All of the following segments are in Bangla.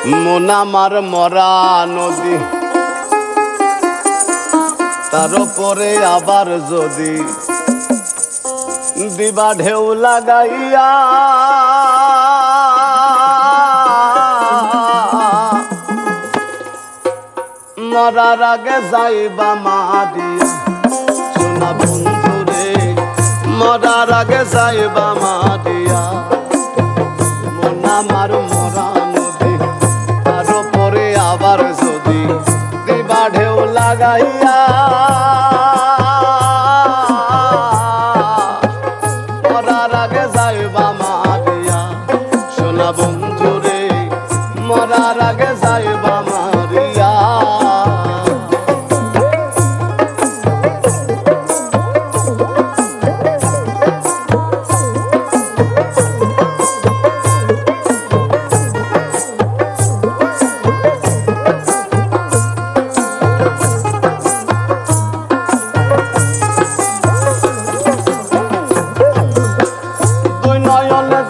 মন আমার মরা নদী, তার উপরে আবার যদি দিবা ঢেউ লাগাইয়া, মরার আগে যাইবা মারিয়া। সোনা বন্ধু রে, মরার আগে যাইবা মারিয়া। মন আমার মরা নদী, তার উপরে আবার যদি দিবা ঢেউ লাগাইয়া, মরার আগে যাইবা মারিয়া। সোনা বন্ধু রে, মরার আগে যাইবা মারিয়া।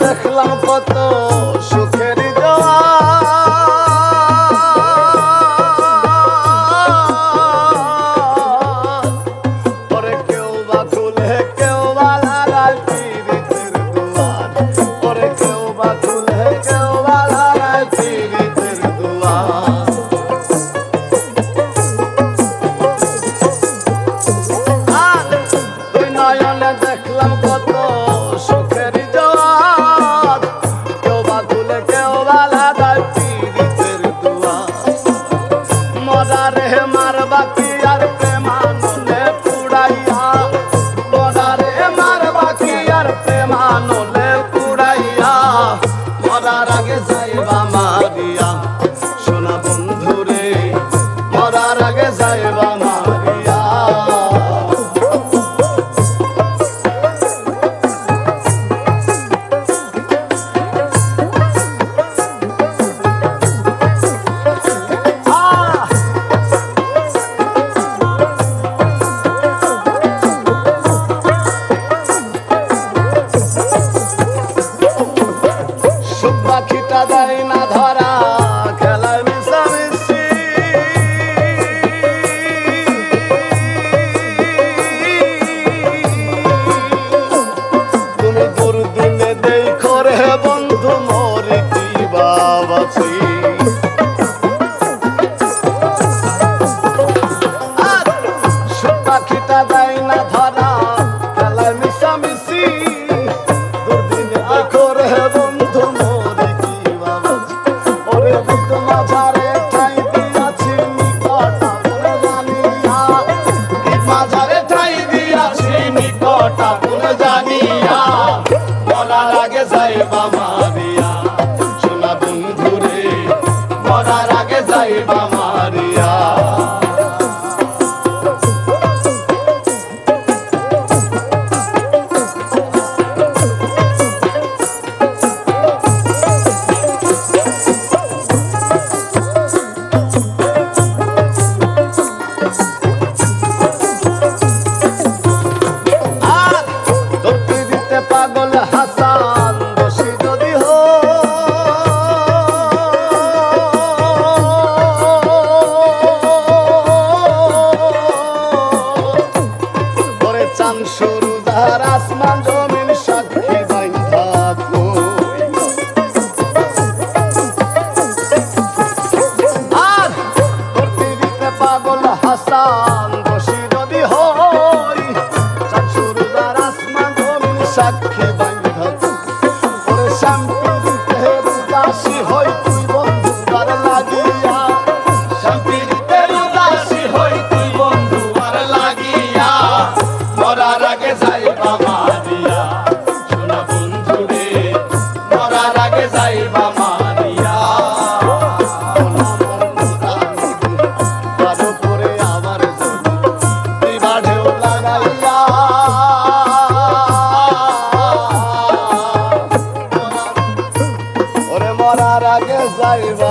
দেখলাম কত সুখের জোয়ার, কেউ বা খুলে কেউ বা লাগায় পীড়িতের দুয়ার, ওরে কেউ বা খুলে কেউ বা লাগায় পীড়িতের দুয়ার। দুই নয়নে দেখলাম কত সুখের জোয়ার, কেউ বা খুলে কেউ বা লাগায় পীড়িতের দুয়ার। মরা রে মারবা কি আর প্রেমানলে পুড়াইয়া, মরা রে মারবা কি আর প্রেমানলে পুড়াইয়া। মরার আগে যাইবা মারিয়া। সোনা বন্ধু রে, মরার আগে যাইবা মারিয়া। পাখিটা দেয় না ধরা, খেলায় মিশামিশি, তুমি দুর্দিনে দেখো রে বন্ধু মরি কি বাবাছি। পাখিটা দেয় না ধরা, খেলায় মিশামিশি, দুর্দিনে দেখো রে বন্ধু মরি কি বাবাছি। ওরে বুক মাঝারে ঠাই দিয়াছি নিকটা বলে জানিয়া, মাঝারে ঠাই দিয়াছি নিকটা বলে জানিয়া। মরার আগে যাইবা মারিয়া। সোনা বন্ধু রে, মরার আগে যাইবা মারিয়া। পাগল হাসান দোষী যদি হরে চান শুরু ধার আসমান জমিন সাক্ষী বাইন্ধা আর পৃথিবীতে পাগল হাসান দোষী যদি হই, চান শুরু ধার আসমান জমিন সাক্ষী বাইন্ধা। ওরে শান্তির উদাসী হই তুই বন্ধু আর লাগিয়া, শান্তির উদাসী হই তুই বন্ধু আর লাগিয়া। মরার আগে যাইবা মারিয়া। সোনা বন্ধু রে, মরার আগে যাইবা মারিয়া। তার উপরে আবার দিবা ঢেউ লাগাইয়া, ওরে মরার আগে যাইবা